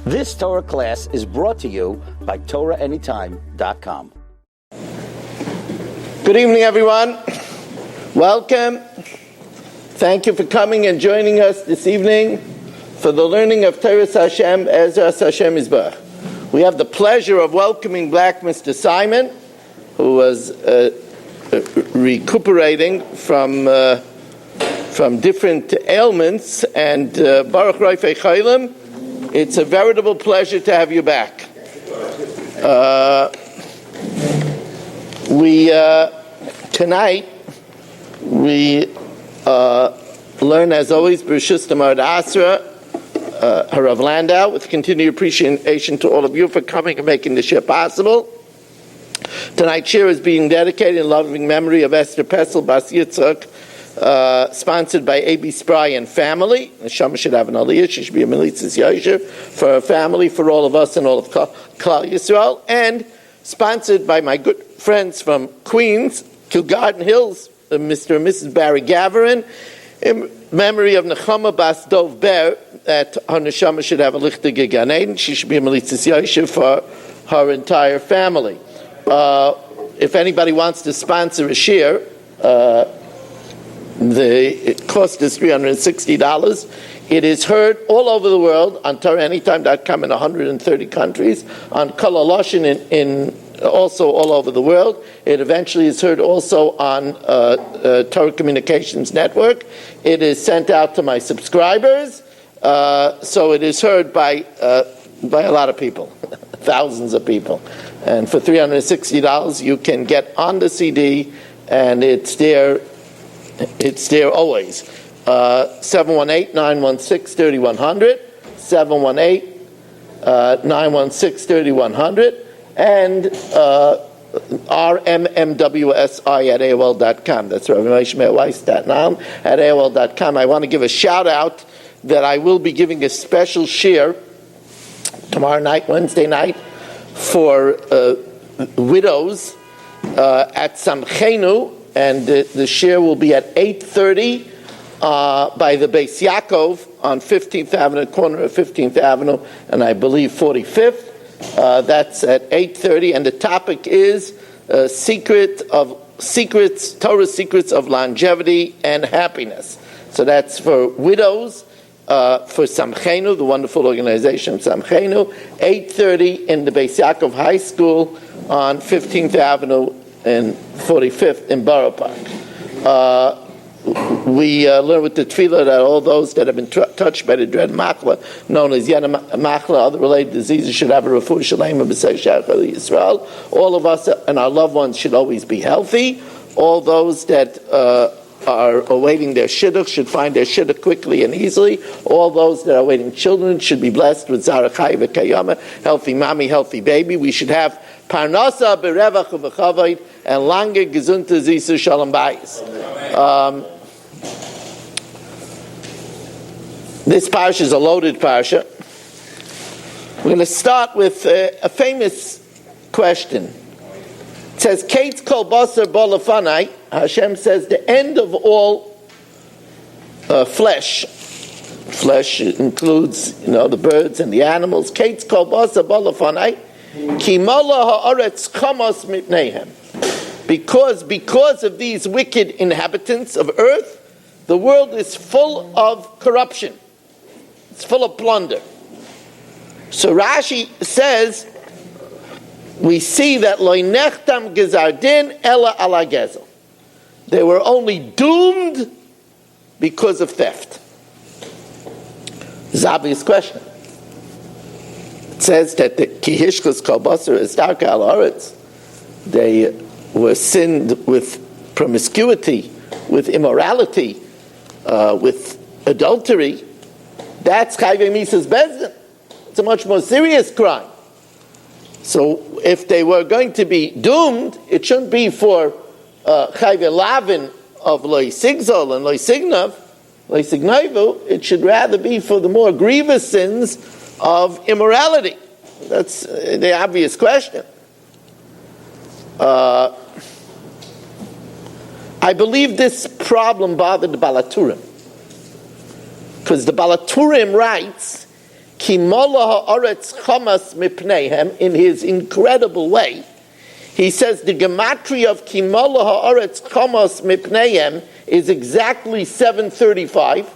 This Torah class is brought to you by TorahAnytime.com. Good evening, everyone. Welcome. Thank you for coming and joining us this evening for the learning of Torah Hashem, Ezras Hashem Yisbarach. We have the pleasure of welcoming Black Mr. Simon, who was recuperating from different ailments, and Baruch Roifei Chaylim. It's a veritable pleasure to have you back. Tonight we learn, as always, B'Rishus Tamar Asra, Harav Landau, with continued appreciation to all of you for coming and making the Shiur possible. Tonight's Shiur is being dedicated in loving memory of Esther Pessel Bas Yitzchak, sponsored by A.B. Spry and family. Neshama should have an aliyah. She should be a militzis yosher for her family, for all of us and all of Klal Yisrael, and sponsored by my good friends from Queens, Kilgarden Hills, Mr. and Mrs. Barry Gaverin, in memory of Nechama Bas Dov Ber, that her neshama should have a lichtige Gan Eden. She should be a militzis yosher for her entire family. If anybody wants to sponsor a shiur, the cost is $360. It is heard all over the world on TorahAnytime.com in 130 countries, on Kol Lashon in also all over the world. It eventually is heard also on Torah Communications Network. It is sent out to my subscribers, so it is heard by a lot of people, thousands of people. And for $360, you can get on the CD, and it's there. It's there always. 718-916-3100, 718-916-3100, and rmmwsi@aol.com. That's Rabbi Moshe Weiss.com at aol.com. I want to give a shout out that I will be giving a special shiur tomorrow night, Wednesday night, for widows at Samchenu. And the shiur will be at 8:30 by the Beis Yaakov on 15th Avenue, corner of 15th Avenue, and I believe 45th. That's at 8:30, and the topic is Torah secrets of longevity and happiness. So that's for widows, for Samchenu, the wonderful organization of Samchenu, 8:30 in the Beis Yaakov High School on 15th Avenue and 45th in Borough Park. We learn with the tefillah that all those that have been touched by the dread machla, known as Yana machla, other related diseases, should have a refuah shalema b'sei shach Yisrael. All of us and our loved ones should always be healthy. All those that are awaiting their shidduch should find their shidduch quickly and easily. All those that are awaiting children should be blessed with zarachai v'kayama, healthy mommy, healthy baby. We should have parnasa berevach u'v'chavod and lange gesunte zisu shalom bayis. This parsha is a loaded parsha. We're going to start with a famous question. It says, Kates kol basar bolafanai. Hashem says, the end of all flesh. Flesh includes, the birds and the animals. Kates kol basar bolafanai. Ki mala haaretz chamos mipneihem. Because of these wicked inhabitants of earth, the world is full of corruption. It's full of plunder. So Rashi says, we see that lo nechtam gezardin ela ala gezel. They were only doomed because of theft. This is an obvious question. It says that the kihishkas kol basar is darka al haaretz. They were sinned with promiscuity, with immorality, with adultery. That's chayvei misas bezdin. It's a much more serious crime. So if they were going to be doomed, it shouldn't be for chayvei lavin of loy sigzol and loy signav, loy signaivu. It should rather be for the more grievous sins of immorality. That's the obvious question. I believe this problem bothered the Balaturim, because the Balaturim writes Ki mola ha'aretz chamas mipneihem, in his incredible way, he says the gematria of Ki mola ha'aretz chamas mipneihem is exactly 735,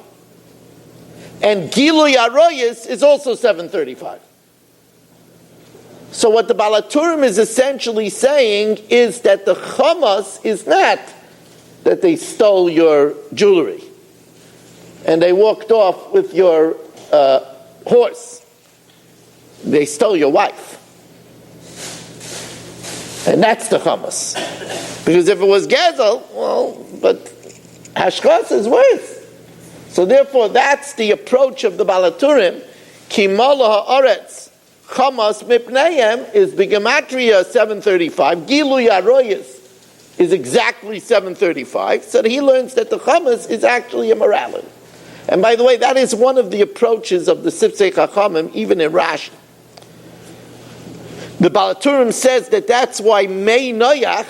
and Gilui Aroyis is also 735. So what the Balaturim is essentially saying is that the chamas is not that they stole your jewelry and they walked off with your horse. They stole your wife. And that's the chamas. Because if it was gezel, well, but hashkas is worse. So therefore, that's the approach of the Balaturim. Ki mola ha'aretz chamas mipneihem is bigematria 735. Gilui aroyis is exactly 735. So he learns that the chamas is actually immorality. And by the way, that is one of the approaches of the Sifsei Chachamim, even in Rashi. The Balaturim says that that's why Mei Noach,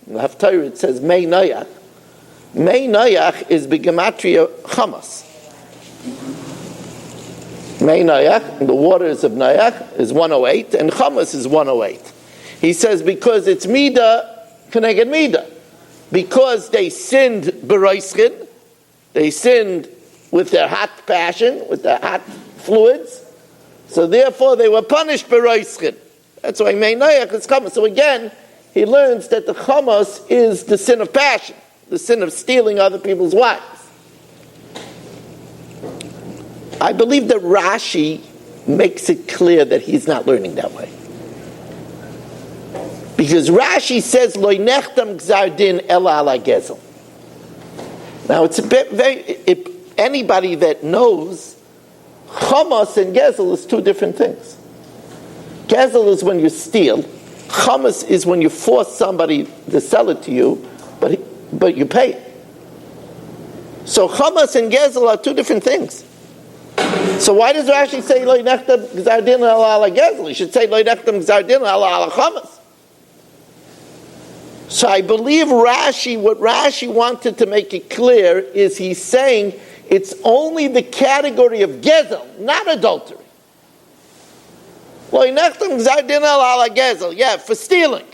in the Haftarah it says Mei Noach. Mei Noach is bigematria chamas. Mei Noach, the waters of Noach, is 108, and chamas is 108. He says because it's mida keneged mida. Because they sinned beroiskin, they sinned with their hot passion, with their hot fluids, so therefore they were punished beroiskin. That's why Mei Noach is chamas. So again, he learns that the chamas is the sin of passion, the sin of stealing other people's wives. I believe that Rashi makes it clear that he's not learning that way. Because Rashi says, Lo nechtam gzar din ela ala gezel. Now it's a bit anybody that knows, chamas and gezel is two different things. Gezel is when you steal. Chamas is when you force somebody to sell it to you, but you pay it. So chamas and gezel are two different things. So why does Rashi say lo nechtam gzar din ala gezel? He should say lo nechtam gzar din ala chamas. So I believe Rashi, what Rashi wanted to make it clear is he's saying it's only the category of gezel, not adultery. Lo nechtam gzar din ala gezel, yeah, for stealing.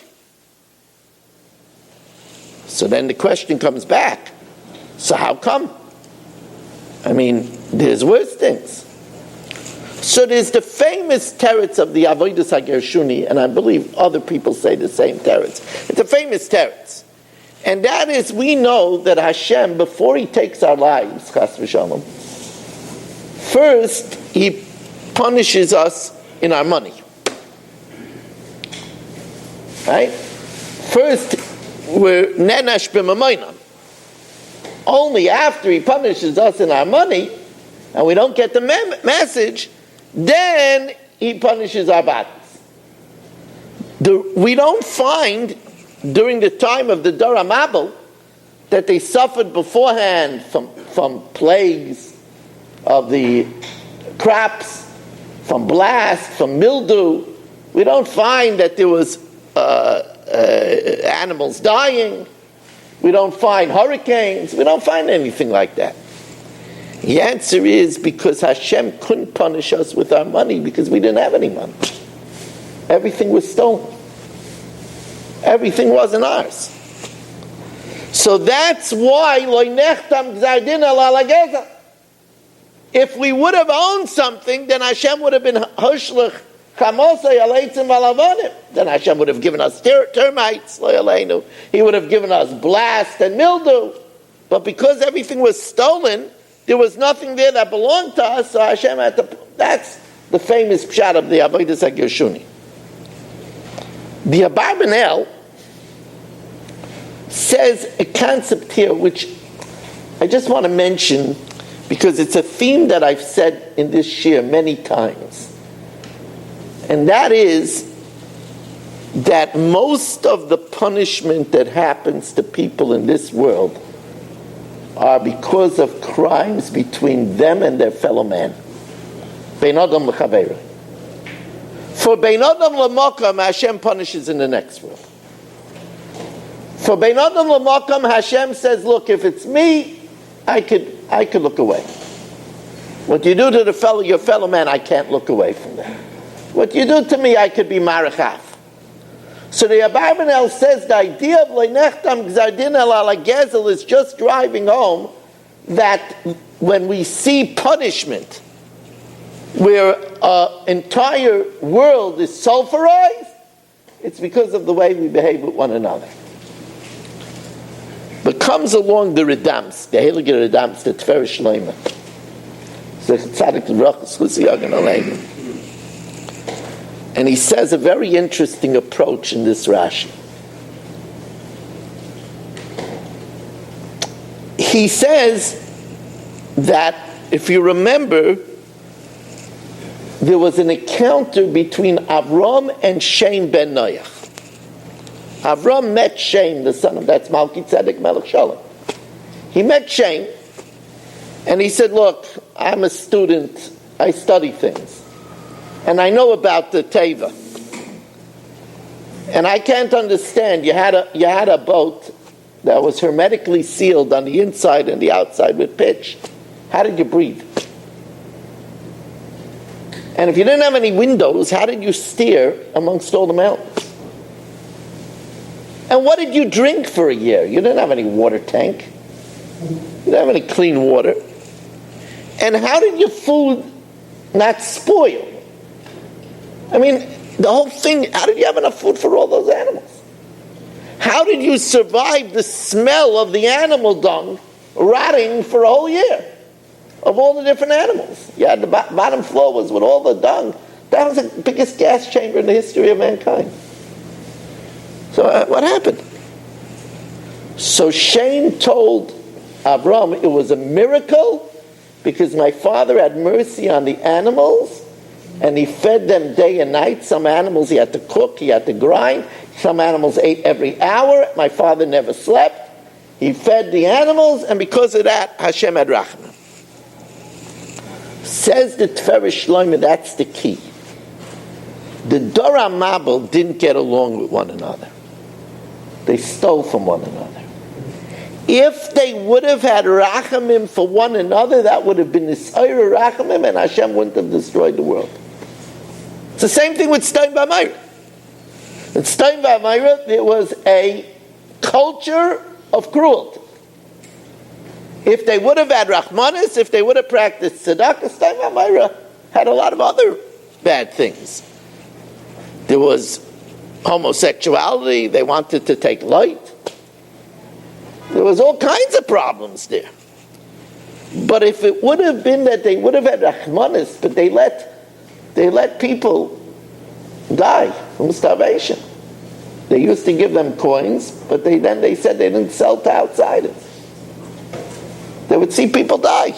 So then the question comes back. So how come? I mean, there's worse things. So there's the famous teretz of the Avodas HaGershuni, and I believe other people say the same teretz. It's a famous teretz. And that is, we know that Hashem, before He takes our lives, chas v'shalom, first He punishes us in our money. Right? First, we're nenash b'mamoinam. Only after He punishes us in our money, and we don't get the message, then He punishes our bodies. We don't find, during the time of the Dor HaMabul, that they suffered beforehand from plagues of the crops, from blast, from mildew. We don't find that there was animals dying. We don't find hurricanes. We don't find anything like that. The answer is because Hashem couldn't punish us with our money because we didn't have any money. Everything was stolen. Everything wasn't ours. So that's why Lo nechtam gzar din ala gezel. If we would have owned something, then Hashem would have been hushlich chamosei aleitzim valavonim. Then Hashem would have given us termites, lo yaleinu. He would have given us blast and mildew. But because everything was stolen, there was nothing there that belonged to us, so Hashem had to... That's the famous pshat of the Avodas HaGershuni. The Abarbanel says a concept here which I just want to mention because it's a theme that I've said in this shiur many times. And that is that most of the punishment that happens to people in this world are because of crimes between them and their fellow man. Bein Adam l'chaveiro. For Bein Adam l'makam, Hashem punishes in the next world. For Bein Adam l'makam, Hashem says, look, if it's me, I could look away. What you do to your fellow man, I can't look away from that. What you do to me, I could be marachaf. So the Abarbanel says the idea of Leinechtam Gzardin El Ala Gezel is just driving home that when we see punishment where an entire world is sulfurized, it's because of the way we behave with one another. But comes along the Redams, the Heilige Redams, the Tfer Shloimeh. And he says a very interesting approach in this Rashi. He says that, if you remember, there was an encounter between Avram and Shem ben Noach. Avram met Shem, the son of that's Malki Tzedek Melech Shalom. He met Shem, and he said, "Look, I'm a student. I study things, and I know about the Teva. And I can't understand. You had a boat that was hermetically sealed on the inside and the outside with pitch. How did you breathe? And if you didn't have any windows, how did you steer amongst all the mountains? And what did you drink for a year? You didn't have any water tank. You didn't have any clean water. And how did your food not spoil? I mean, the whole thing, how did you have enough food for all those animals? How did you survive the smell of the animal dung rotting for a whole year of all the different animals? You had the bottom floor was with all the dung. That was the biggest gas chamber in the history of mankind. So what happened? So Shem told Avram it was a miracle because my father had mercy on the animals and he fed them day and night. Some animals he had to cook, he had to grind. Some animals ate every hour. My father never slept. He fed the animals, and because of that, Hashem had rachman. Says the Tferish Shloimeh, that's the key. The Dor HaMabel didn't get along with one another. They stole from one another. If they would have had rachamim for one another, that would have been Nisayra rachamim, and Hashem wouldn't have destroyed the world. It's the same thing with Stein B'Mayra. In Stein B'Mayra, there was a culture of cruelty. If they would have had Rachmanis, if they would have practiced tzedakah, Stein B'Mayra had a lot of other bad things. There was homosexuality, they wanted to take light. There was all kinds of problems there. But if it would have been that they would have had Rachmanis, but they let people die from starvation. They used to give them coins, but they said they didn't sell to outsiders. They would see people die.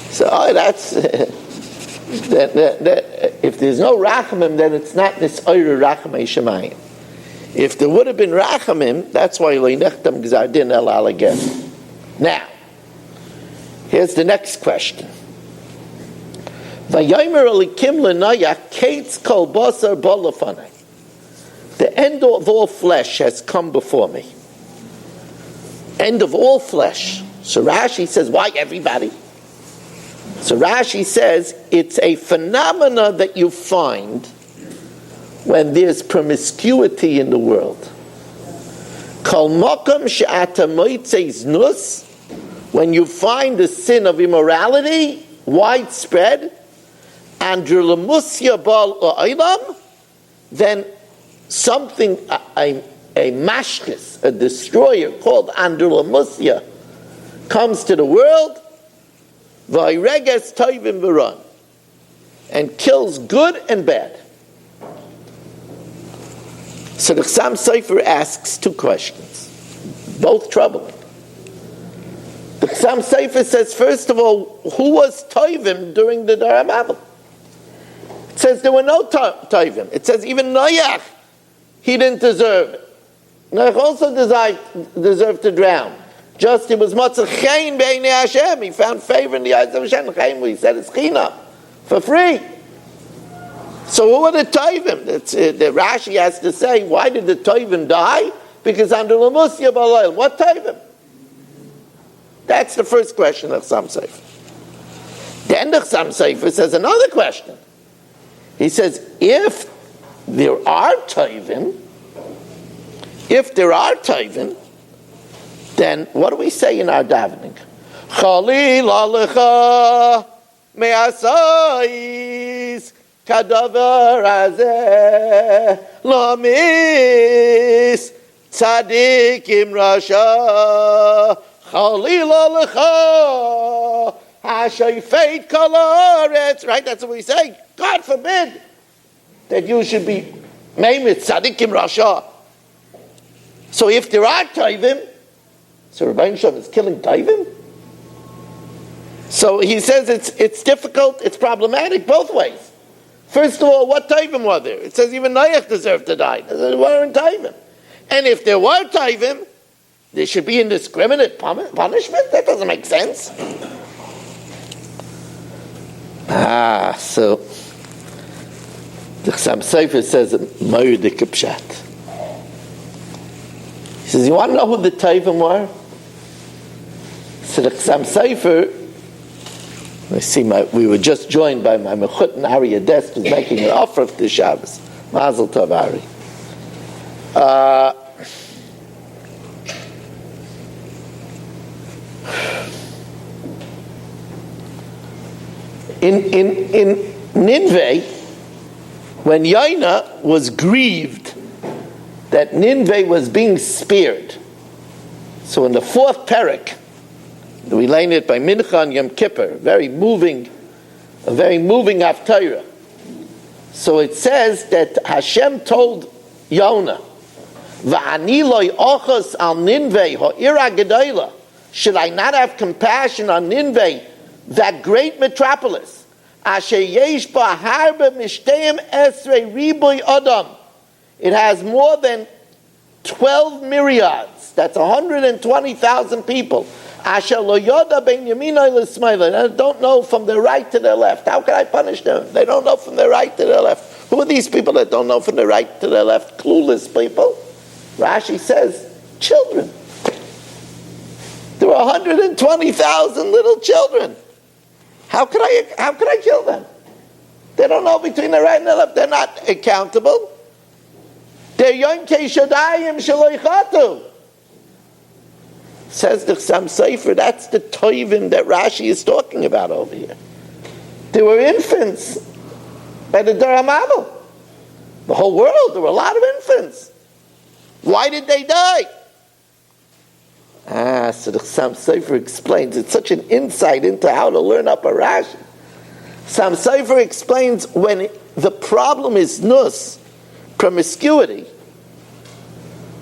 So that's if there's no rachamim, then it's not this oyer rachamim shemayim. If there would have been rachamim, that's why leinechtam gzardin el ala gezel. Now, here's the next question. Vayomer elikim l'noach kates kol basar balafanai. The end of all flesh has come before me. End of all flesh. So Rashi says, why everybody? So Rashi says, it's a phenomena that you find when there's promiscuity in the world. Kol makam she'ata moitzeis nus, when you find the sin of immorality widespread, andrulamusya bal o'ilam, then something, a mashkis, a destroyer called andrulamusya, comes to the world, vayreges toivim v'ran, and kills good and bad. So the Chassam Sofer asks two questions, both troubling. The Chassam Sofer says, first of all, who was toivim during the Dor HaMabel? It says there were no toivim. It says even Noach, he didn't deserve it. Noach also deserved to drown. Just it was matzah chen b'einei Hashem. He found favor in the eyes of Hashem. He said it's chinam for free. So who were the Tovim? The Rashi has to say, why did the Tovim die? Because under Lamusya Balayil. What Tovim? That's the first question of some Sefer. Then the Chassam Sofer says another question. He says, if there are Tovim, then what do we say in our davening? Chalil alecha me'asais kadavar hazeh lamis tzadikim rasha chalil alecha hashayfeit kol haaretz. Right, that's what we say. God forbid that you should be meimet tzadikim rasha. So if there are Tovim, so Rebbeinu Shalom is killing Tovim? So he says it's difficult, it's problematic both ways. First of all, what Tovim were there? It says even Noach deserved to die. There weren't Tovim. And if there were Tovim, there should be indiscriminate punishment? That doesn't make sense. So the Chassam Sofer says Moedik Pshat. He says, you want to know who the Tovim were? So the Chassam Sofer, I see we were just joined by my Mechut and Ari Yades, who's making an offer of the Shabbos. Mazel Tov, Ari. In Nineveh, when Yonah was grieved that Nineveh was being spared, so in the fourth parak, we learn it by Mincha and Yom Kippur, a very moving Haftarah. So it says that Hashem told Yonah, "Va'ani loy ochos al Ninveh ha'ira gedola." Should I not have compassion on Ninveh, that great metropolis? Asher yesh ba harbe mishteim esrei riboy adam. It has more than 12 myriads. That's 120,000 people. Asher lo yoda ben yaminai l'smayla. And I don't know from their right to their left. How can I punish them? They don't know from their right to their left. Who are these people that don't know from their right to their left? Clueless people. Rashi says, children. There were 120,000 little children. How could I kill them? They don't know between the right and the left. They're not accountable. They're yonkei shadayim shaloichatu. Says the Chassam Sofer, that's the Tovim that Rashi is talking about over here. There were infants by the Dor HaMabul. The whole world, there were a lot of infants. Why did they die? So the Chassam Sofer explains, it's such an insight into how to learn up a Rashi. Chassam Sofer explains when the problem is nus, promiscuity,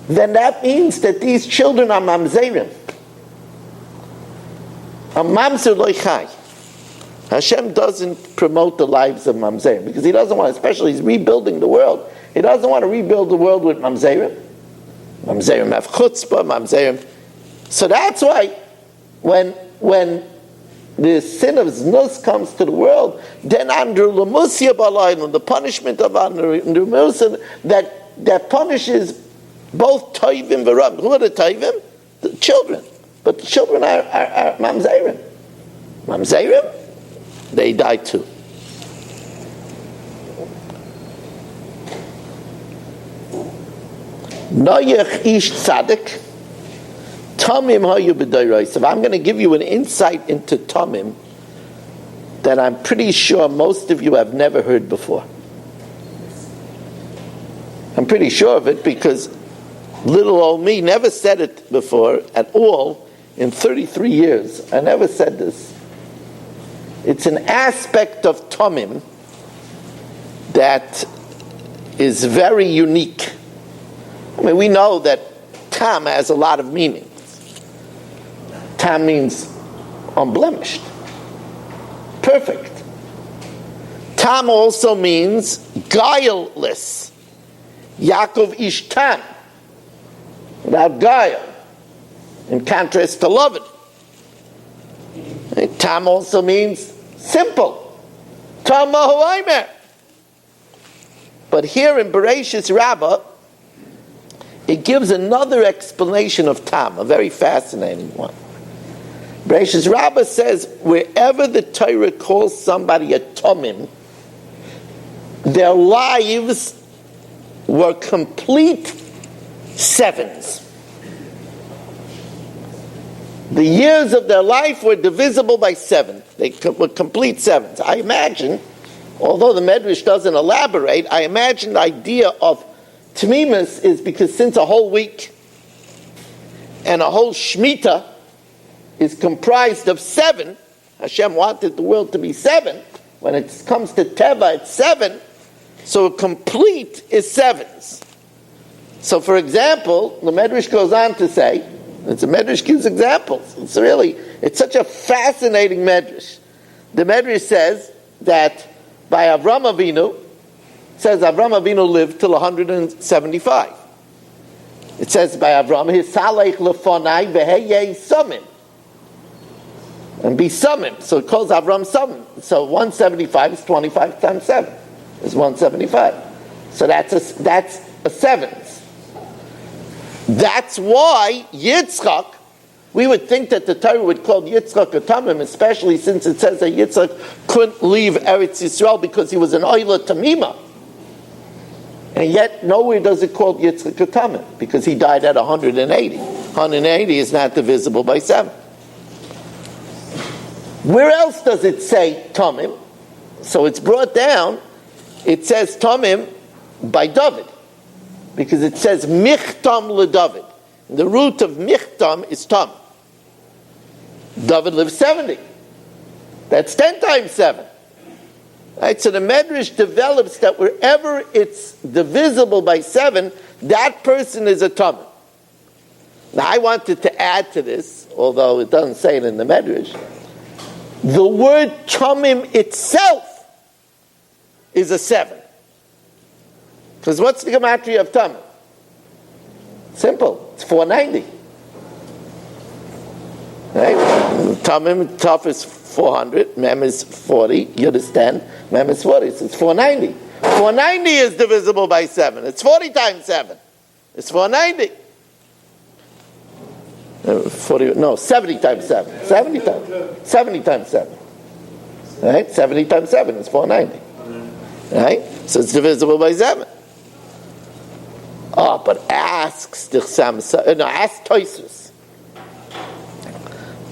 then that means that these children are mamzerim. A mamzer loy chai. Hashem doesn't promote the lives of mamzerim because He doesn't want, especially He's rebuilding the world. He doesn't want to rebuild the world with mamzerim. Mamzerim have chutzpah, mamzerim. So that's why when the sin of znus comes to the world, then under lemusya balayim, the punishment of under musa that punishes both Tovim v'Rabim. Who are the Tovim? The children. But the children are mamzerim. Mamzerim, they die too. Noach ish tzadik, tamim hayu b'dayros. If I'm going to give you an insight into tamim that I'm pretty sure most of you have never heard before. I'm pretty sure of it because little old me never said it before at all in 33 years. I never said this. It's an aspect of Tomim that is very unique. I mean, we know that Tam has a lot of meanings. Tam means unblemished, perfect. Tam also means guileless. Yaakov ish tam, without guile, in contrast to Lavan. Tam also means simple. Tam mahu aimer. But here in Bereshis Rabbah, it gives another explanation of Tam, a very fascinating one. Bereshis Rabbah says, wherever the Torah calls somebody a Tomim, their lives were complete sevens. The years of their life were divisible by 7. They were complete sevens. I imagine, although the Medrash doesn't elaborate, I imagine the idea of Tmimus is because since a whole week and a whole Shemitah is comprised of 7, Hashem wanted the world to be 7. When it comes to Teva, it's 7. So complete is 7s. So for example, the Medrash goes on to say, the Medrash gives examples. It's such a fascinating Medrash. The Medrash says that by Avram Avinu, lived till 175. It says by Avram, Hisalech lefonai v'heyei samim. And be samim. So it calls Avram samim. So 175 is 25 times 7. Is 175. So that's a 7th. That's why Yitzchak, we would think that the Torah would call Yitzchak a Tamim, especially since it says that Yitzchak couldn't leave Eretz Yisrael because he was an Oila Tamima. And yet nowhere does it call Yitzchak a Tamim, because he died at 180. 180 is not divisible by 7. Where else does it say Tamim? So it's brought down, it says Tamim by David. Because it says Michtam LeDavid. The root of Michtam is Tam. David lived 70. That's 10 times 7. Right? So the Medrash develops that wherever it's divisible by 7, that person is a Tam. Now I wanted to add to this, although it doesn't say it in the Medrash, the word Tamim itself is a 7. Because what's the gematria of Tamim? Simple. It's 490. Right? Tamim, Taf is 400, Mem is 40, Yud is 10, Mem is 40, so it's 490. 490 is divisible by 7. It's 40 times 7. It's 490. 70 times 7. 70 times 7. Right? 70 times 7 is 490. Right? So it's divisible by 7. But ask Tosfos.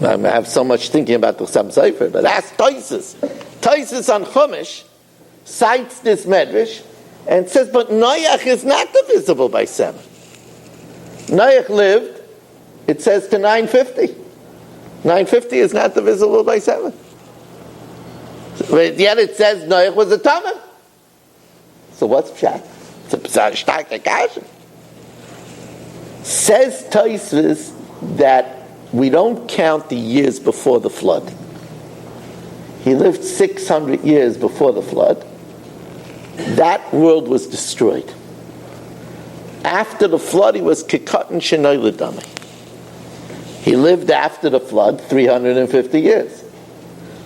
I have so much thinking about the Chassam Sofer, but ask Tosfos. Tosfos on Chumash cites this Medrash and says, but Noach is not divisible by 7. Noach lived, it says, to 950. 950 is not divisible by 7. But yet it says Noach was a Tamim. So what's Pshat? It's a starke kasha. Says Tosfos that we don't count the years before the flood. He lived 600 years before the flood. That world was destroyed. After the flood, he was kikatan shenoi l'damei. He lived after the flood 350 years.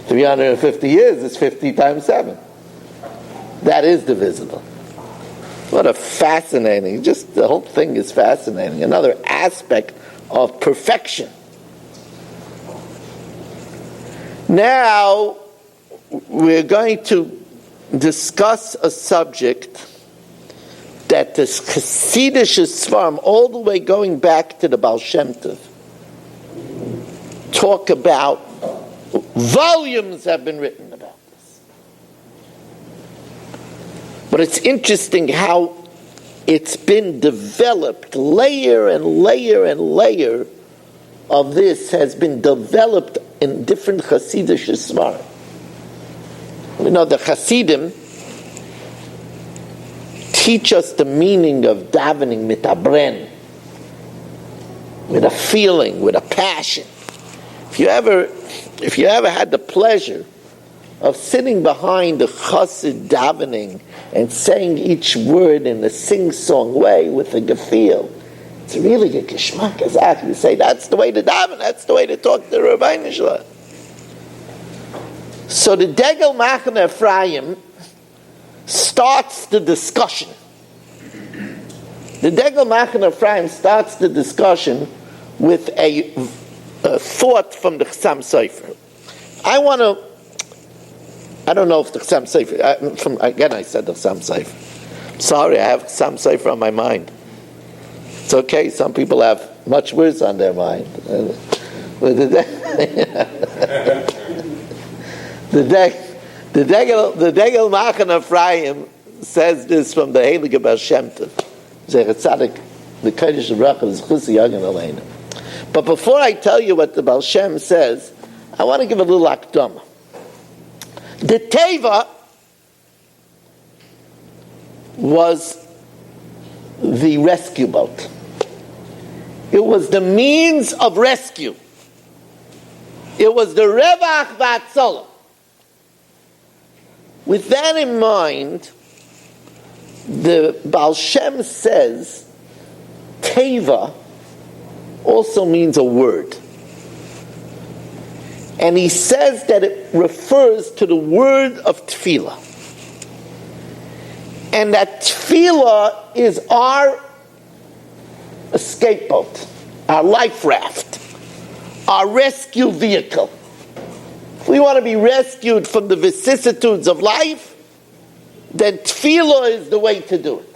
350 years is 50 times 7. That is divisible. What a fascinating, just the whole thing is fascinating. Another aspect of perfection. Now, we're going to discuss a subject that the Chassidish Sfarim, all the way going back to the Baal Shem Tov, talk about. Volumes have been written about this. But it's interesting how it's been developed, layer and layer and layer of this has been developed in different Chassidish Sfarim. We know the Chassidim teach us the meaning of davening mitabren, with a feeling, with a passion. If you ever had the pleasure of sitting behind the chassid davening and saying each word in a sing-song way with a gefühl, it's really a geschmack azach. You say, that's the way to daven, that's the way to talk to the Rabbeinu Shalom. So the Degel Machane Ephraim starts the discussion. The Degel Machane Ephraim starts the discussion with a thought from the Chassam Sofer. I don't know if the Chassam Sofer, again I said the Chassam Sofer. Sorry, I have Chassam Sofer on my mind. It's okay, some people have much worse on their mind. The Degel Machen Ephraim says this from the Heilige Baal Shem Tov. Zecher Tzadik, the Kodesh Baruch is Chusi Yagen Aleinu. But before I tell you what the Baal Shem says, I want to give a little akdama. The Teva was the rescue boat. It was the means of rescue. It was the Revach V'Hatzolah. With that in mind, the Baal Shem says Teva also means a word. And he says that it refers to the word of tefillah. And that tefillah is our escape boat, our life raft, our rescue vehicle. If we want to be rescued from the vicissitudes of life, then tefillah is the way to do it.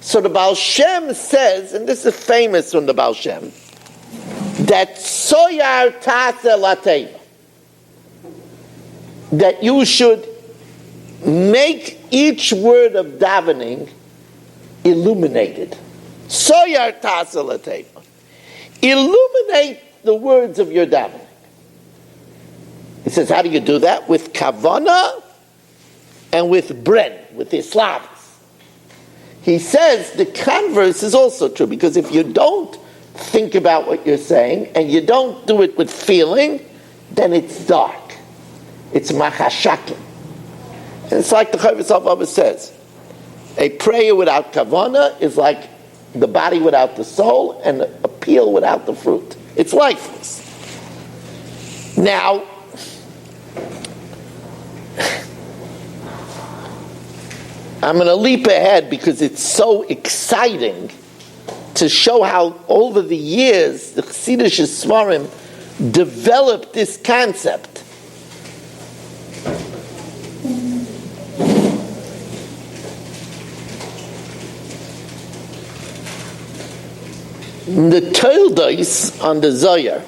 So the Baal Shem says, and this is famous from the Baal Shem, that soyar tase lateva, that you should make each word of davening illuminated. Soyar tase lateva. Illuminate the words of your davening. He says, how do you do that? With kavana and with bren, with Islavs. He says the converse is also true, because if you don't think about what you're saying and you don't do it with feeling, then it's dark. It's machashakim. And it's like the Chavis Avava says, a prayer without kavana is like the body without the soul and a peel without the fruit. It's lifeless. Now, I'm going to leap ahead because it's so exciting to show how over the years the Chassidish Svarim developed this concept. In the Toldos on the Zohar,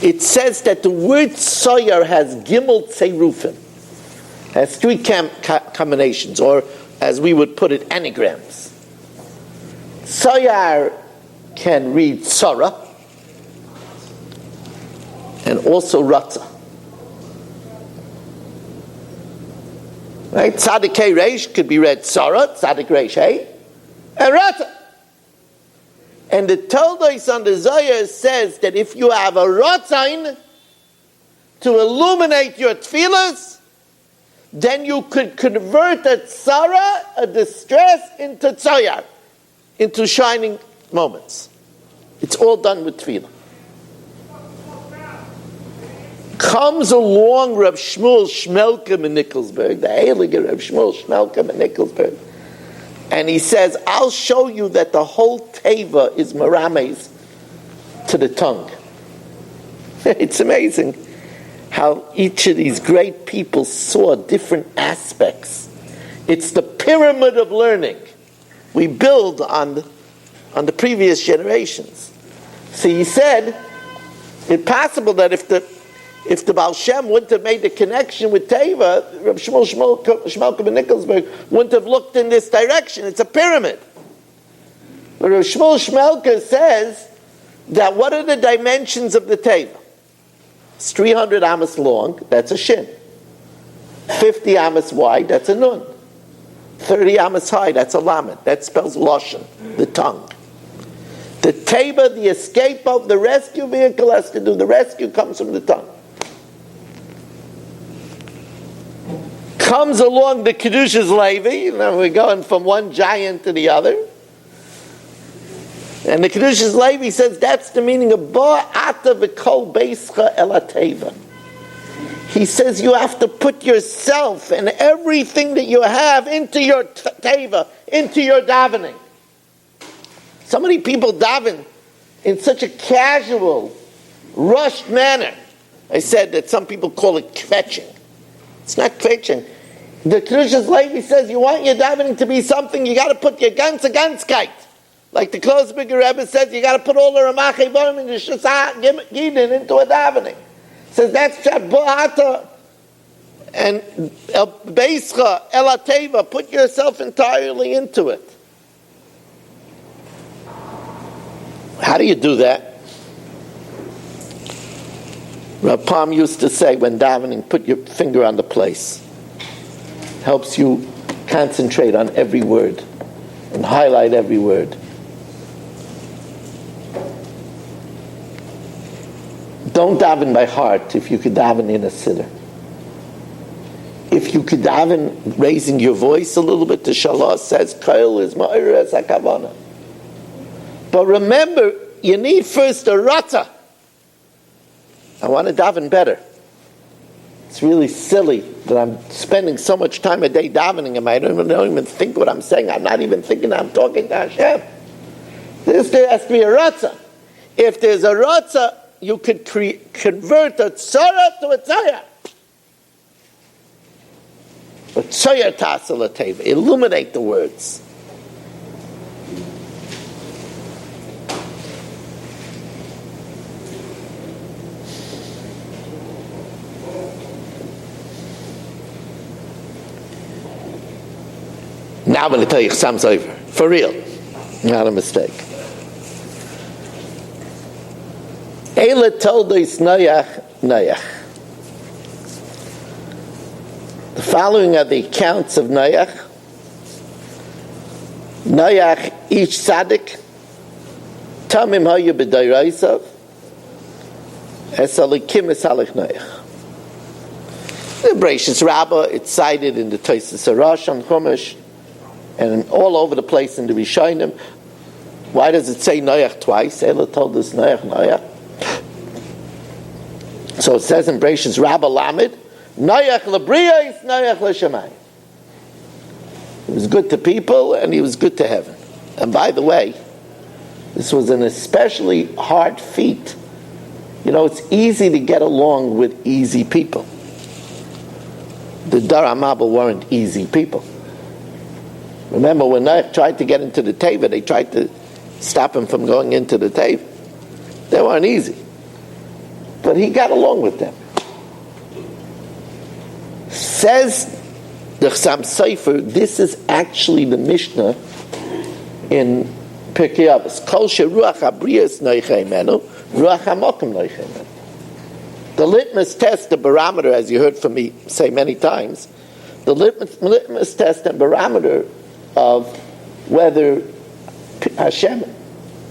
it says that the word Zohar has Gimel Tzerufim, has three combinations, or as we would put it, anagrams. Zohar can read Tzara and also Ratza. Right? Tzadik Hey Reish could be read Tzara, Tzadik Reish Hey, and Ratza. And the Toldos on the Zohar says that if you have a Ratzain to illuminate your tefillas, then you could convert a tzara, a distress, into tzayar, into shining moments. It's all done with tefillah. Comes along Reb Shmuel Shmelkem in Nickelsburg, the Heilige Reb Shmuel Shmelkem in Nickelsburg, and he says, I'll show you that the whole teva is merames to the tongue. It's amazing how each of these great people saw different aspects. It's the pyramid of learning we build on the previous generations. So he said, it's possible that if the Baal Shem wouldn't have made the connection with Teva, Reb Shmuel Shmelkem in Nickelsburg wouldn't have looked in this direction. It's a pyramid. But Reb Shmuel Shmelkem says that what are the dimensions of the Teva? It's 300 amas long, that's a shin. 50 amas wide, that's a nun. 30 amas high, that's a lamed. That spells lashon, the tongue. The teva, the escape of the rescue vehicle has to do, the rescue comes from the tongue. Comes along the Kedushas Levi, we're going from one giant to the other. And the Kedushas Levi says that's the meaning of Ba'ata v'kol beischa el hateva. He says you have to put yourself and everything that you have into your teva, into your davening. So many people daven in such a casual, rushed manner. I said that some people call it kvetching. It's not kvetching. The Kedushas Levi says you want your davening to be something, you got to put your ganzkeit. Like the Klosberger Rebbe says, you got to put all the Ramachei Borim and the Shusah Gidin into a davening. Says that's Pshat Bo'ata and El Beischa, El Ateva, put yourself entirely into it. How do you do that? Rav Palm used to say when davening, put your finger on the place. Helps you concentrate on every word and highlight every word. Don't daven by heart if you could daven in a siddur. If you could daven raising your voice a little bit, the Shalah says, Kail is ma'ir es hakavana. But remember, you need first a rata. I want to daven better. It's really silly that I'm spending so much time a day davening and I don't even think what I'm saying. I'm not even thinking I'm talking to Hashem. There has to be a ratzah. If there's a ratzah, you could convert a tzara to a tzaya. A tzaya tasel ateva. Illuminate the words. Now I'm going to tell you Chasam Sofer. For real. Not a mistake. Eila told us Noach. The following are the accounts of Noach. Noach each tzaddik. Tamim hayu b'dayraisav. Es alikim es halach Noach. The Bereshis Rabbah, it's cited in the Tosfos Harash on Chumash, and all over the place in the Rishonim. Why does it say Noach twice? Ela told us Noach. So it says in Bereshis Rabbah Lamed, Noach lebriyos, Noach l'shamayim. He was good to people and he was good to heaven. And by the way, this was an especially hard feat. You know, it's easy to get along with easy people. The Dar HaMabul weren't easy people. Remember when Noach tried to get into the Teva, they tried to stop him from going into the Teva. They weren't easy. But he got along with them. Says the Chasam Sofer, this is actually the Mishnah in Pirkei Avos. Kol sheruach habriyos noichei menu, ruach hamokim noichei menu. The litmus test, the barometer, as you heard from me say many times, the litmus test and barometer of whether Hashem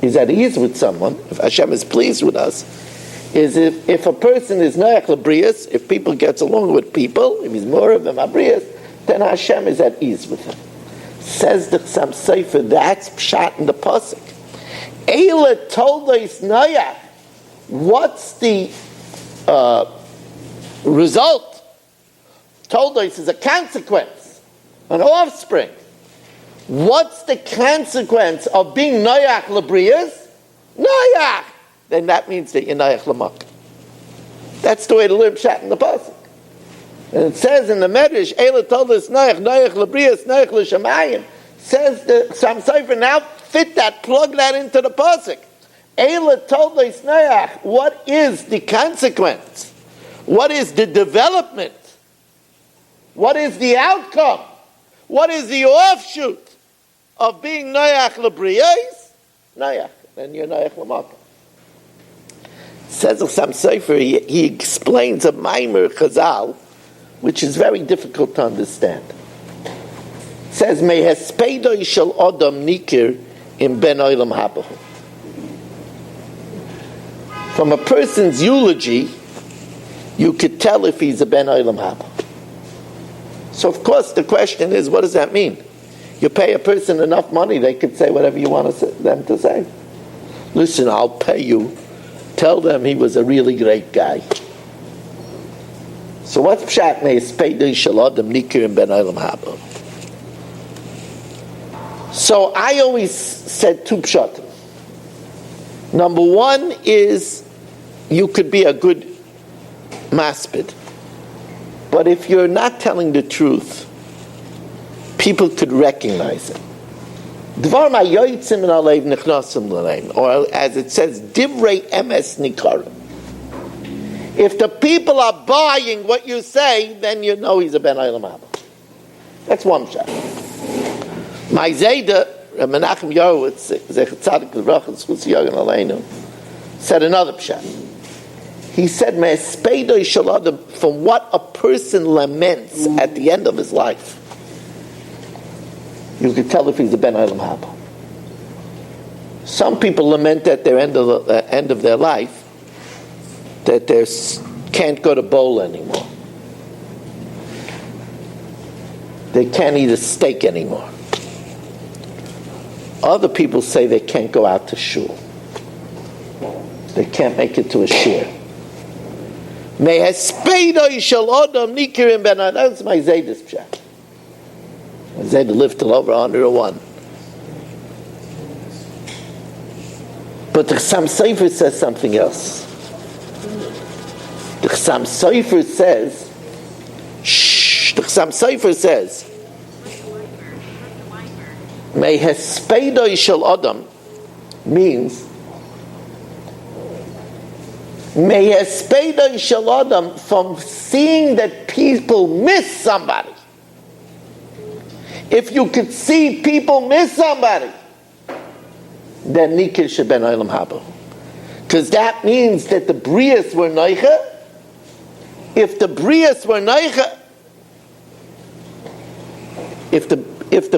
is at ease with someone, if Hashem is pleased with us, is if a person is Noach Labrius, if people gets along with people, if he's more of them Abrius, then Hashem is at ease with him. Says the Chasam Sofer, that's pshat in the pasuk. Eila told us Noach, what's the result? Told us is a consequence, an offspring. What's the consequence of being Noach Labrius? Noach! Then that means that you're Noach Lamak. That's the way to learn pshat in the pasuk. And it says in the Medrash, Eila told us Noach Labrius, Noach L'shamayim. Says the Chasam Sofer, now fit that, plug that into the pasuk. Eila told us Noach, what is the consequence? What is the development? What is the outcome? What is the offshoot of being Noach Labriyos? Noach, then you're Noach Lamak. Says Chasam Sofer, he explains a Maimer Chazal, which is very difficult to understand. It says, Mehespedoi shel Odom nikir im ben olam habahu. From a person's eulogy, you could tell if he's a ben olam haba. So of course the question is, what does that mean? You pay a person enough money, they could say whatever you want them to say. Listen, I'll pay you. Tell them he was a really great guy. So what's pshat me'espedei shel adam nikir ben olam haba? So I always said two pshatim. Number one is you could be a good maspid. But if you're not telling the truth, people could recognize it. Dvar ma'yotzim min alev nichnasim l'leim, or as it says, divrei emes nikarim. If the people are buying what you say, then you know he's a ben olam haba. That's one shot. My Zayda, Menachem Yorowitz, Zechat Tzadik L'Vrach, and Schutz Yogan Aleinu, said another pshat. He said, "Me'espedoi shalom," from what a person laments at the end of his life, you could tell if he's a ben olam haba. Some people lament at their end of their life that they can't go to bowl anymore. They can't eat a steak anymore. Other people say they can't go out to shul. They can't make it to a shiur. That's my Zayda's pshat. My Zayda lived till over 101. But the Chassam Sofer says something else. The Chassam Sofer says, the Chassam Sofer says, May hespedoi shel adam means May hespedoi shel adam, from seeing that people miss somebody. If you could see people miss somebody, then nikir sheben olam haba, because that means that the brias were noicha. If the brias were noicha, if the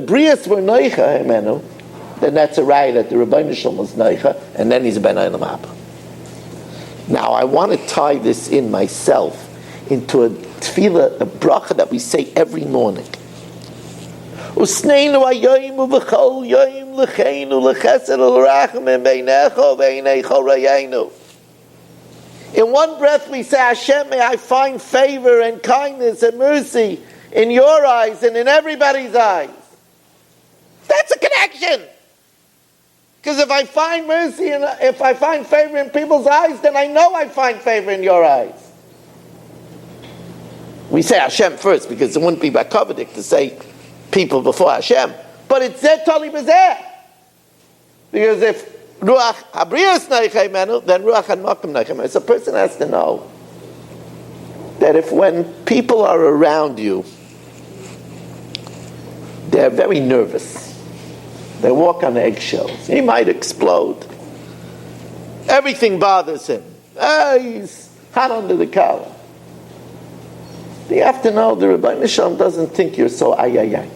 brias were noicha, Emenu, then that's a right that the Rebbeinu Shalom was noicha, and then he's a ben olam haba. Now I want to tie this in myself into a tefillah, a bracha that we say every morning. Usneinu hayoyim uv'chol yoyim l'cheinu l'chesed l'rachamim beinecho v'eineicho rayenu. In one breath we say, Hashem, may I find favor and kindness and mercy in your eyes and in everybody's eyes. That's a connection. Because if I find mercy and if I find favor in people's eyes, then I know I find favor in your eyes. We say Hashem first because it wouldn't be bakovedik to say people before Hashem. But it's zeh toli b'zeh. Because if Ruach Habriyas Neichei Menu, then Ruach HaNokim Neichei Menu. So a person has to know that if when people are around you, they're very nervous. They walk on eggshells. He might explode. Everything bothers him. He's hot under the collar. You have to know the Rebbeinu Shalom doesn't think you're so ay.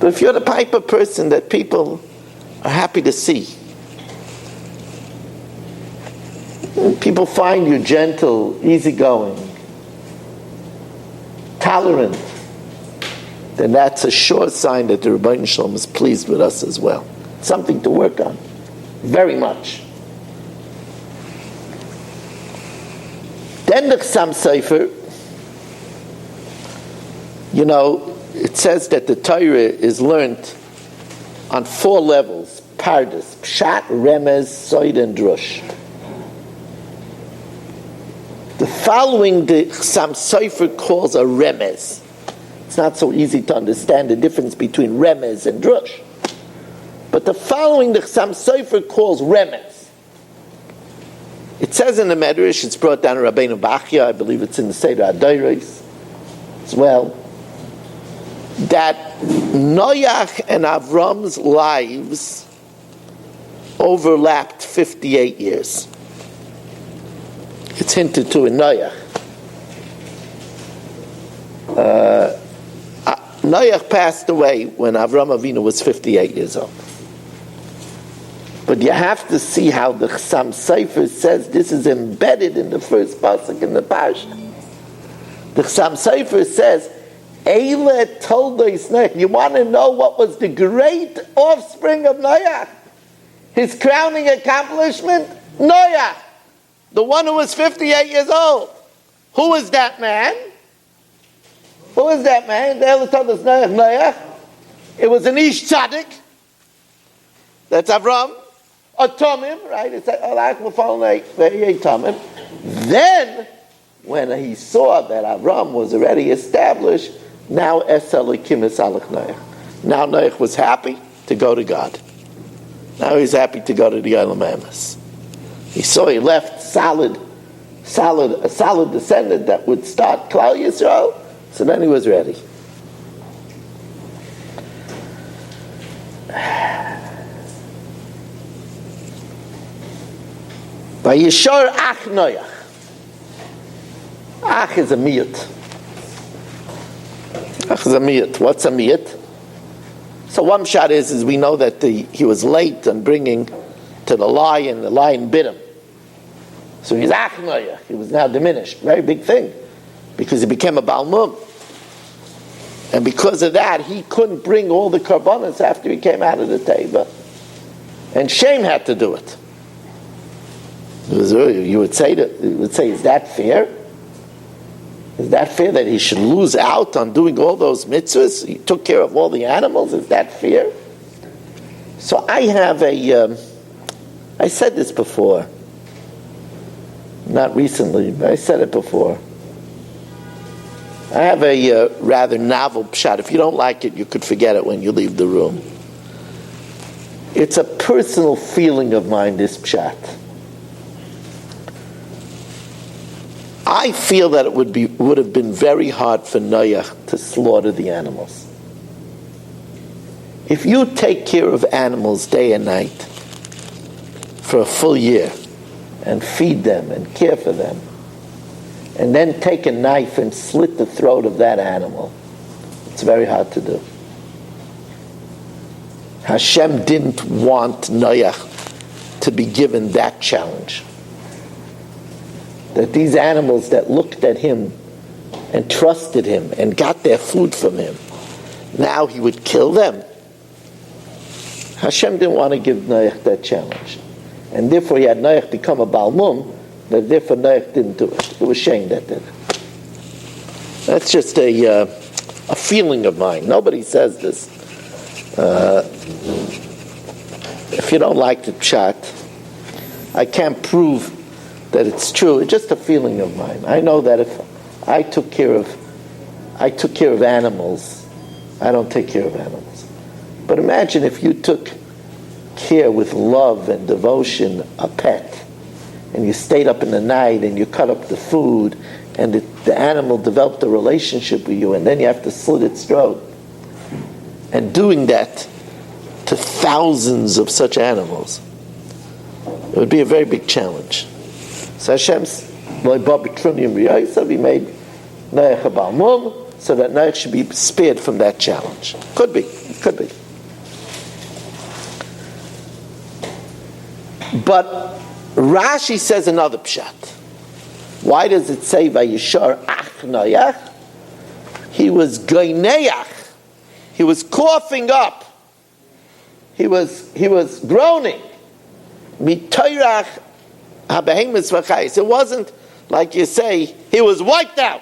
But if you're the type of person that people are happy to see, people find you gentle, easygoing, tolerant, then that's a sure sign that the Rebbeinu Shalom is pleased with us as well. Something to work on, very much. Then the Chassam Sofer, it says that the Torah is learned on 4 levels: Pardes, Pshat, Remez, Soid, and Drush. The following the Chassam Sofer calls a Remez. It's not so easy to understand the difference between Remez and Drush. But the following the Chassam Sofer calls Remez. It says in the Medrash, it's brought down to Rabbeinu Bachya, I believe it's in the Seder HaDoros as well, that Noach and Avram's lives overlapped 58 years. It's hinted to in Noach. Noach passed away when Avram Avinu was 58 years old. But you have to see how the Chassam Sofer says this is embedded in the first pasuk in the parsha. The Chassam Sofer says, Eile toldos Noach. You want to know what was the great offspring of Noach? His crowning accomplishment? Noach. The one who was 58 years old. Who is that man? Who is that man? Eile toldos Noach. It was an Ish Tzaddik. That's Avram. a tamim, right? It's like tamim. Then, when he saw that Avram was already established, now Now Noach was happy to go to God. Now he's happy to go to the Olam Emes. He saw he left a solid descendant that would start Klal Yisrael, so then he was ready. Vayishar ach Noach. Ach is a miyut. Ach is a miyut. What's a miyut? So one shot is we know that he was late on bringing to the lion bit him. So he's ach Noach. He was now diminished. Very big thing. Because he became a Balmum. And because of that, he couldn't bring all the karbanos after he came out of the teva. And Shem had to do it. You would say, is that fair? Is that fair that he should lose out on doing all those mitzvahs? He took care of all the animals. Is that fair? So I have I said this before. Not recently, but I said it before. I have a rather novel pshat. If you don't like it, you could forget it when you leave the room. It's a personal feeling of mine, this pshat. I feel that it would have been very hard for Noach to slaughter the animals. If you take care of animals day and night for a full year and feed them and care for them, and then take a knife and slit the throat of that animal, it's very hard to do. Hashem didn't want Noach to be given that challenge. That these animals that looked at him and trusted him and got their food from him, now he would kill them. Hashem didn't want to give Noach that challenge. And therefore he had Noach become a Balmum, but therefore Noach didn't do it. It was Shem that did it. That's just a feeling of mine. Nobody says this. If you don't like the pshat, I can't prove that it's true. It's just a feeling of mine. I know that if I took care of animals, I don't take care of animals. But imagine if you took care with love and devotion a pet, and you stayed up in the night and you cut up the food, and the animal developed a relationship with you, and then you have to slit its throat. And doing that to thousands of such animals, it would be a very big challenge. So Hashem's he made Noach a Balmum so that Noach should be spared from that challenge. Could be. But Rashi says another pshat. Why does it say Vayishar ach Noach? He was goineach. He was coughing up. He was groaning. Mitoyrach habehemis v'chayis. It wasn't like you say he was wiped out.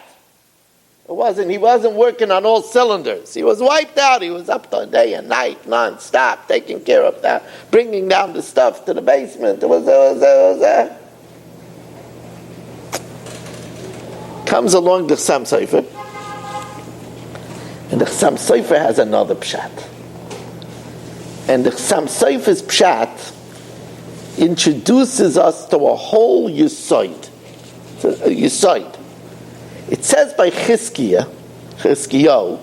He wasn't working on all cylinders. He was wiped out. He was up day and night, non-stop, taking care of that, bringing down the stuff to the basement. Comes along the Chassam Sofer, and the Chassam Sofer has another pshat. And the Chassam Sofer's pshat introduces us to a whole yisoid. It says by Chizkiyahu,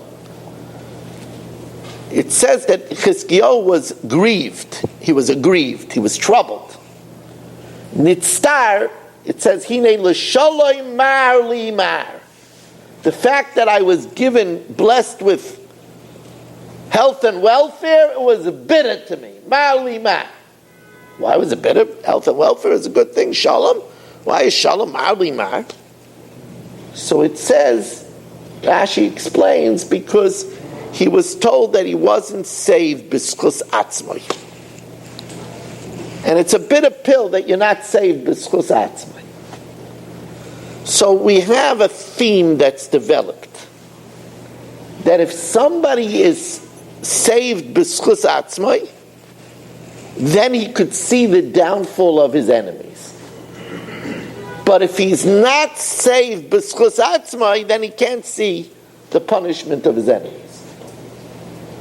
it says that Chizkiyahu was grieved. He was aggrieved. He was troubled. Nitztar, it says, Hine l'shaloi mar li mar. The fact that I was blessed with health and welfare, it was bitter to me. Mar li mar. Why was it bitter? Health and welfare is a good thing. Shalom. Why is shalom mar li mar? So it says, Rashi explains, because he was told that he wasn't saved b'schus atzmai. And it's a bitter pill that you're not saved b'schus atzmai. So we have a theme that's developed, that if somebody is saved b'schus atzmai, then he could see the downfall of his enemies. But if he's not saved b'schus atzmai, then he can't see the punishment of his enemies.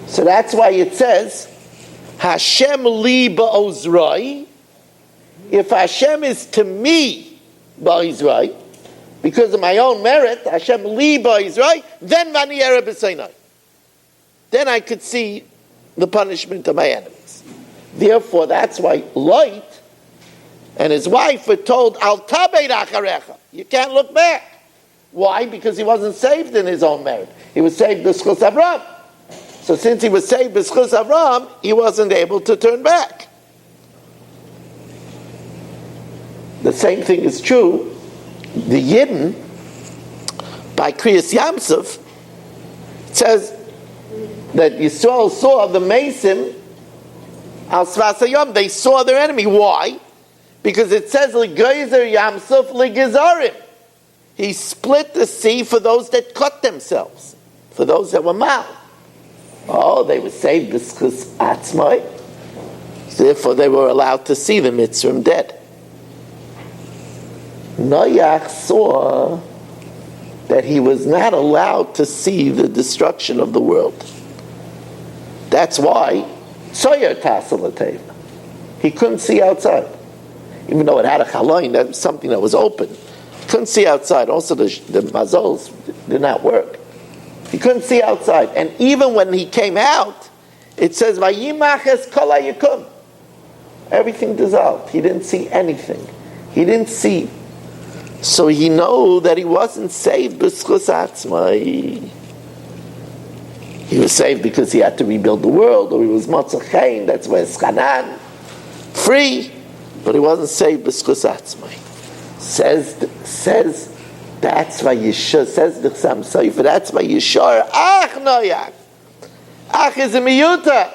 So that's why it says, Hashem li ba'ozrai. If Hashem is to me ba'ozrai, because of my own merit, Hashem li ba'ozrai, then mani yera b'seinai. Then I could see the punishment of my enemies. Therefore, that's why Lot and his wife were told, Al tabeit acharecha. You can't look back. Why? Because he wasn't saved in his own merit. He was saved b'schus Avraham. So since he was saved b'schus Avraham, he wasn't able to turn back. The same thing is true. The Yidden, by Kriyas Yamsuf, says that Yisrael saw the Mesim al Svasayom. They saw their enemy. Why? Because it says L'Geizer Yamsuf L'Gezarim. He split the sea for those that cut themselves, for those that were mal. Oh, they were saved b'schus atzmai. Therefore, they were allowed to see the Mitzrayim dead. Noach saw that he was not allowed to see the destruction of the world. That's why Shiur Tasalatev. He couldn't see outside. Even though it had a chaloin, that was something that was open. He couldn't see outside. Also, the mazols did not work. He couldn't see outside. And even when he came out, it says, Vayimach es kol hayikum. Everything dissolved. He didn't see anything. He didn't see. So he knew that he wasn't saved b'schus atzmai. He was saved because he had to rebuild the world, or he was Motzachein, that's where it's Chanan, free, but he wasn't saved b'schus atzmai. Says that's why Yeshua, says the Chassam Sofer, that's why Yeshua, Ach Noach. Ach is a miyuta.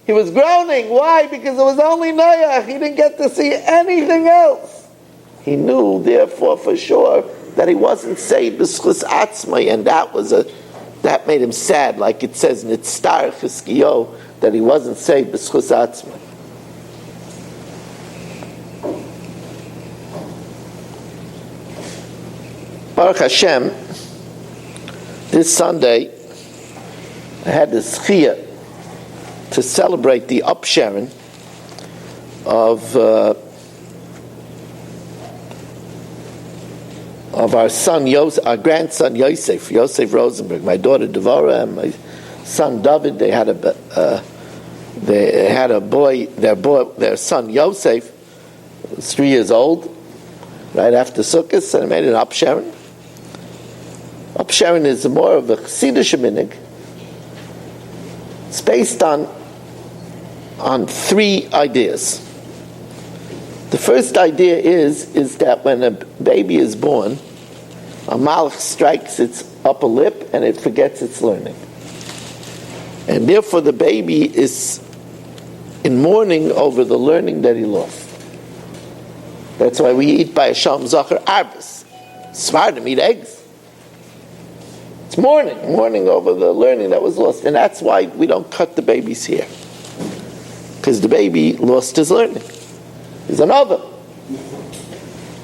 He was groaning. Why? Because it was only Noach. He didn't get to see anything else. He knew, therefore, for sure, that he wasn't saved b'schus atzmai, and that made him sad, like it says Nitztar Chizkiyo, that he wasn't saved b'schus atzmai. Baruch Hashem, this Sunday, I had the Shiur to celebrate the upsharing of our son, our grandson Yosef Rosenberg, my daughter Devorah, and my son David. They had a boy. Their son Yosef was 3 years old. Right after Sukkot, and I made an upsharing. Upsharing is more of a chassidish minig. It's based on 3 ideas. The first idea is that when a baby is born, a malach strikes its upper lip and it forgets its learning. And therefore the baby is in mourning over the learning that he lost. That's why we eat by Hashem Zachar Arbus. Svardim eat eggs. It's mourning over the learning that was lost. And that's why we don't cut the baby's hair. Because the baby lost his learning. He's another.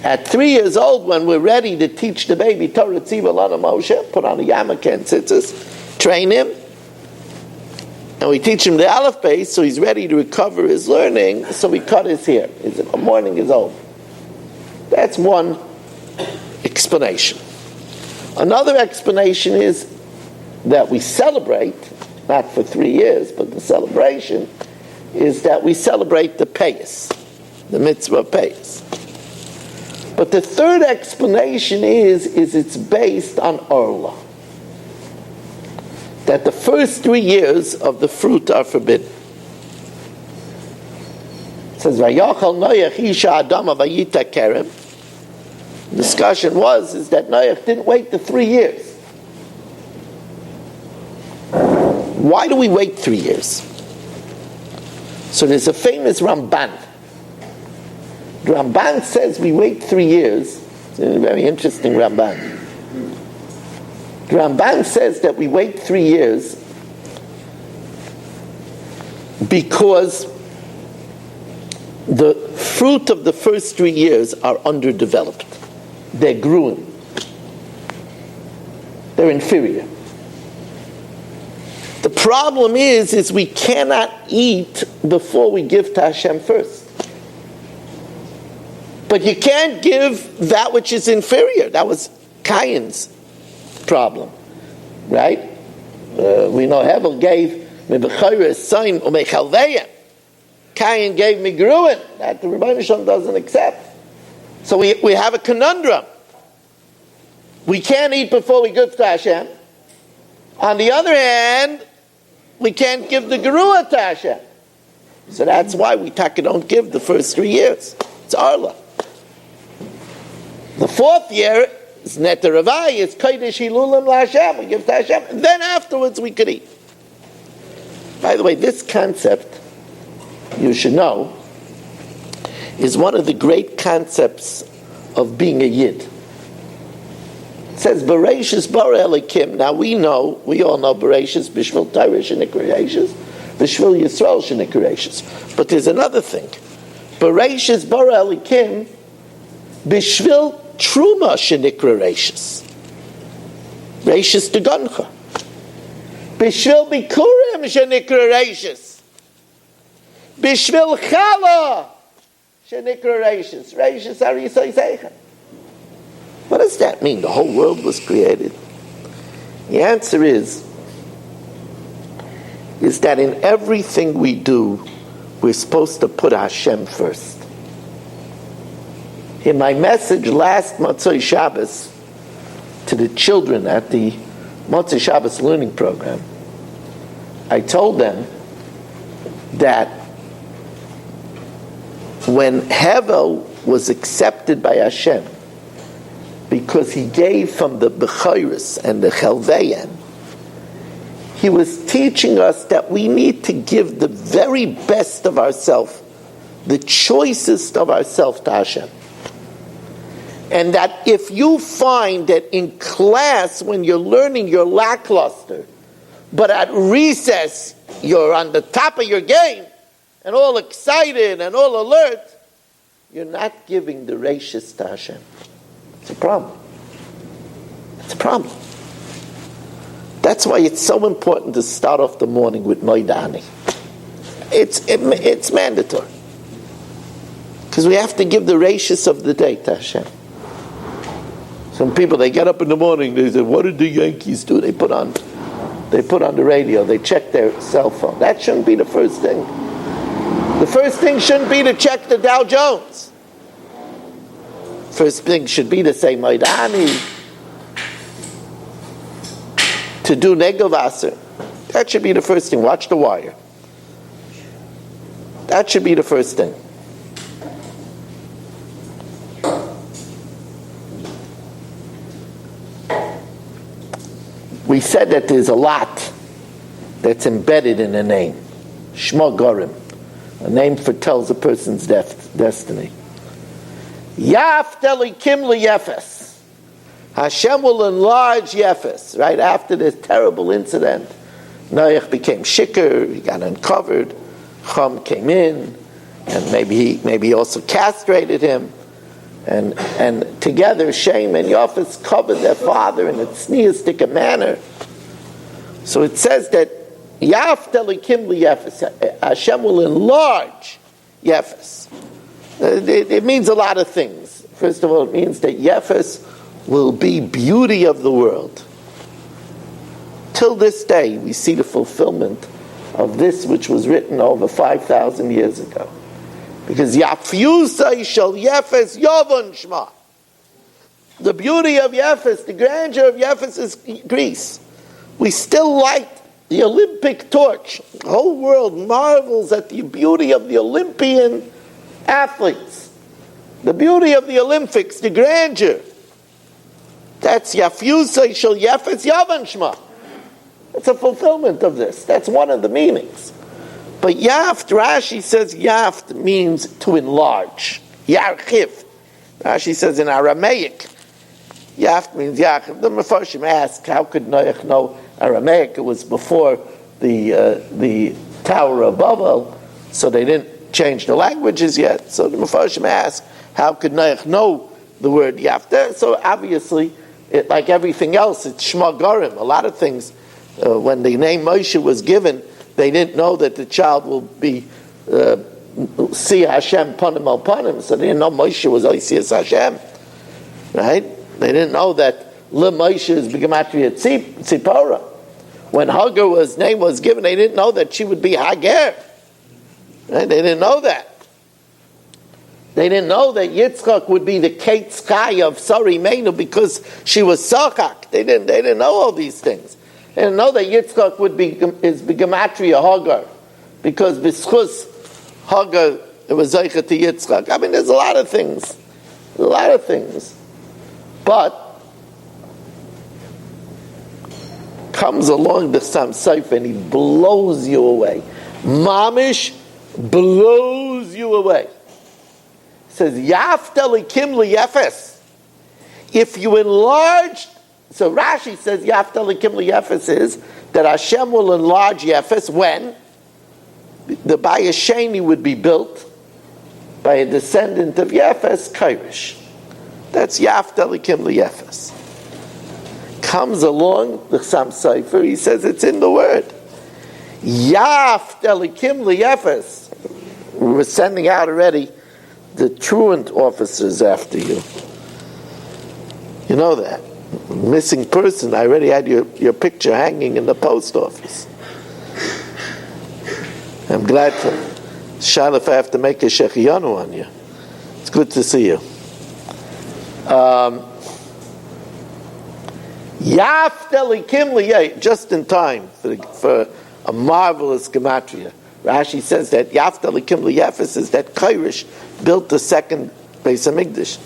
At 3 years old, when we're ready to teach the baby Torah Tziva Lana Moshe, put on a yarmulke and tzitzis, train him, and we teach him the Aleph base, so he's ready to recover his learning, so we cut his hair. His mourning is over. That's one explanation. Another explanation is that we celebrate, not for 3 years, but the celebration is that we celebrate the Payas, the mitzvah of Payas. But the third explanation is it's based on Orla. That the first 3 years of the fruit are forbidden. It says, Vayachal Noach isha adama vayita kerem. The discussion is that Noach didn't wait the 3 years. Why do we wait 3 years? So there's a famous Ramban. The Ramban says we wait 3 years. It's a very interesting Ramban. The Ramban says that we wait 3 years because the fruit of the first 3 years are underdeveloped. They're growing. They're inferior. The problem is we cannot eat before we give to Hashem first. But you can't give that which is inferior. That was Cain's problem, right? We know Hevel gave Mebechayres sign Umechalveyim. Cain gave Migruin. That the Rebbeinu Shalom doesn't accept. So we have a conundrum. We can't eat before we give to Hashem. On the other hand, we can't give the Geruah to Hashem. So that's why we don't give the first 3 years. It's Arla. The 4th year is Neter Ravai, is Kodesh Hilulim LaHashem. We give to Hashem, and then afterwards we could eat. By the way, this concept, you should know, is one of the great concepts of being a Yid. It says, Bereishis bara Elikim. Now we all know Bereishis, Bishvil Torah Shenikreishis, Bishvil Yisrael Shenikreishis. But there's another thing. Bereishis bara Elikim, Bishvil Truma Shenikreishis. Reishis Degoncha. Bishvil Bikurim Shenikreishis. Bishvil Chala Shenikreishis. Reishis Arisai Seichem. What does that mean? The whole world was created. The answer is that in everything we do, we're supposed to put Hashem first. In my message last Motzei Shabbos to the children at the Motzei Shabbos learning program, I told them that when Hevel was accepted by Hashem, because he gave from the Bechayris and the Chalveyan, he was teaching us that we need to give the very best of ourselves, the choicest of ourselves to Hashem. And that if you find that in class, when you're learning, you're lackluster, but at recess, you're on the top of your game, and all excited and all alert, you're not giving the reishis to Hashem. It's a problem. It's a problem. That's why it's so important to start off the morning with Moidani. It's mandatory. Because we have to give the reishis of the day to Hashem. Some people, they get up in the morning, they say, what did the Yankees do? They put on the radio, they check their cell phone. That shouldn't be the first thing. The first thing shouldn't be to check the Dow Jones. First thing should be to say Maidani, to do Negavasser. That should be the first thing. Watch the wire. That should be the first thing. We said that there's a lot that's embedded in a name. Shmo Gorim. A name foretells a person's destiny. Yaf Elikim Yefes. Hashem will enlarge Yefes. Right after this terrible incident, Noach became shikr, he got uncovered, Chum came in, and maybe he also castrated him. And together Shem and Yafes covered their father in a sneistic manner. So it says that Yaf Elikim Yefes. Hashem will enlarge Yefes. It means a lot of things. First of all, it means that Yefes will be beauty of the world. Till this day, we see the fulfillment of this which was written over 5,000 years ago. Because Yafyusai shall Yefes Yavon Shma. The beauty of Yefes, the grandeur of Yefes is Greece. We still light the Olympic torch. The whole world marvels at the beauty of the Olympian athletes. The beauty of the Olympics, the grandeur. That's Yafyusai shall Yefes Yavon Shma. It's a fulfillment of this. That's one of the meanings. But Yaft, Rashi says Yaft means to enlarge. Yarchiv. Rashi says in Aramaic, Yaft means Yarchiv. The Mefarshim ask, how could Noach know Aramaic? It was before the Tower of Babel, so they didn't changed the languages yet. So the Mefarshim ask, how could Noach know the word Yafta? So obviously, like everything else, it's Shma Gorim. A lot of things, when the name Moshe was given, they didn't know that the child will be see Hashem panim al panim. So they didn't know Moshe was Oisias Hashem, right? They didn't know that Le Moshe is B'gematria Tzipora. When Hagar's name was given, they didn't know that she would be Hagar. Right? They didn't know that. They didn't know that Yitzchak would be the Kate Sky of Sari Meinu because she was Sachak. They didn't know all these things. They didn't know that Yitzchak is B'gematria Hagar because B'schus Hagar it was Zeicha to Yitzchak. I mean, there's a lot of things. But comes along the Sam Seif and he blows you away. Mamish blows you away. Says, Yafta likim liyefes. If you enlarge, so Rashi says Yafta likim liyefes is that Hashem will enlarge Yefes when the Bayis Sheni would be built by a descendant of Yefes, Kairish. That's Yafta likim liyefes. Comes along the Sam Sefer, he says it's in the word. Yaf Elikim Liyefes. We were sending out already the truant officers after you. You know that. Missing person, I already had your picture hanging in the post office. I'm glad to, Shal, if I have to make a Shechiyanu on you. It's good to see you. Just in time for a marvelous gematria. Rashi says that Yafta Likim Liyefes is that Kairish built the second Beis Hamikdash.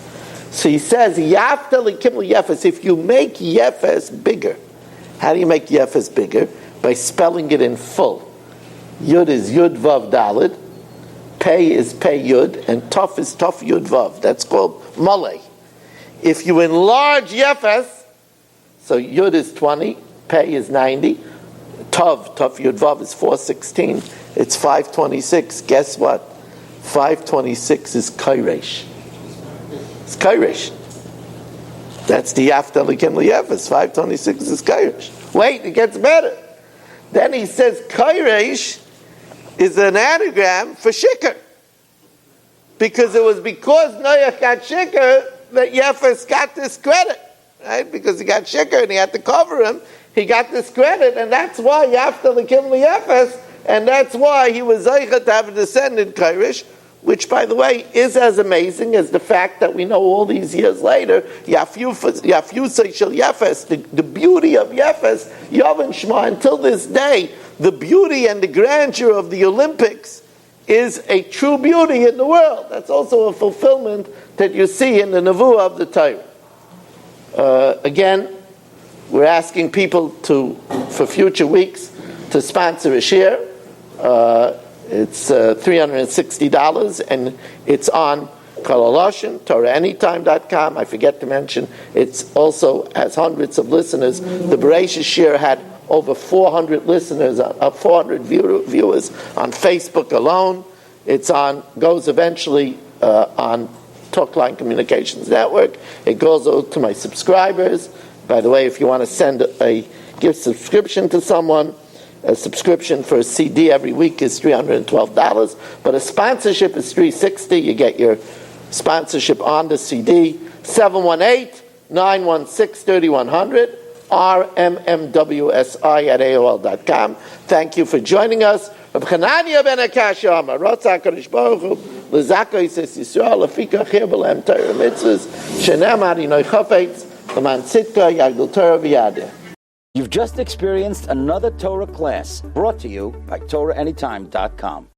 So he says Yafta Likim Liyefes. If you make Yefes bigger, how do you make Yefes bigger? By spelling it in full. Yud is Yud Vav Dalid, Pei is Pei Yud, and Tov is Tov Yud Vav. That's called Malay. If you enlarge Yefes, so Yud is 20, Pei is 90, Tov Yud Vav is 416, it's 526. Guess what? 526 is Kairesh. It's Kairesh. That's the Yafta Likim Liyefes. 526 is Kairesh. Wait, it gets better. Then he says Kairesh is an anagram for Shikr. Because it was because Noach got Shikr that Yefes got this credit. Right? Because he got Shikr and he had to cover him, he got this credit, and that's why Yafta Likim Liyefes, and that's why he was Zeicha to have a descendant, Kairish, which, by the way, is as amazing as the fact that we know all these years later, Yafyusay Shel Yefes, the beauty of Yefes, Yavin Shema, until this day, the beauty and the grandeur of the Olympics is a true beauty in the world. That's also a fulfillment that you see in the Nevuah of the Torah. Again, we're asking people for future weeks, to sponsor a share. It's $360, and it's on Kalaloshin, TorahAnytime.com. I forget to mention, it's also has hundreds of listeners. The Bereishis share had over 400 listeners, 400 viewers on Facebook alone. It's goes eventually on Talkline Communications Network. It goes out to my subscribers. By the way, if you want to send a gift subscription to someone, a subscription for a CD every week is $312, but a sponsorship is $360. You get your sponsorship on the CD. 718-916-3100, rmmwsi@aol.com. Thank you for joining us. Reb Chananya ben Akashya Amar, Ratzah HaKadosh Baruch Hu, L'zaka Yisrael Yisrael, Lefika Chir B'Lehem Torah Mitzvahs, Shenem Adinoi Chafetz, L'man Tzidka, Yagdil Torah V'Yadeh. You've just experienced another Torah class brought to you by TorahAnytime.com.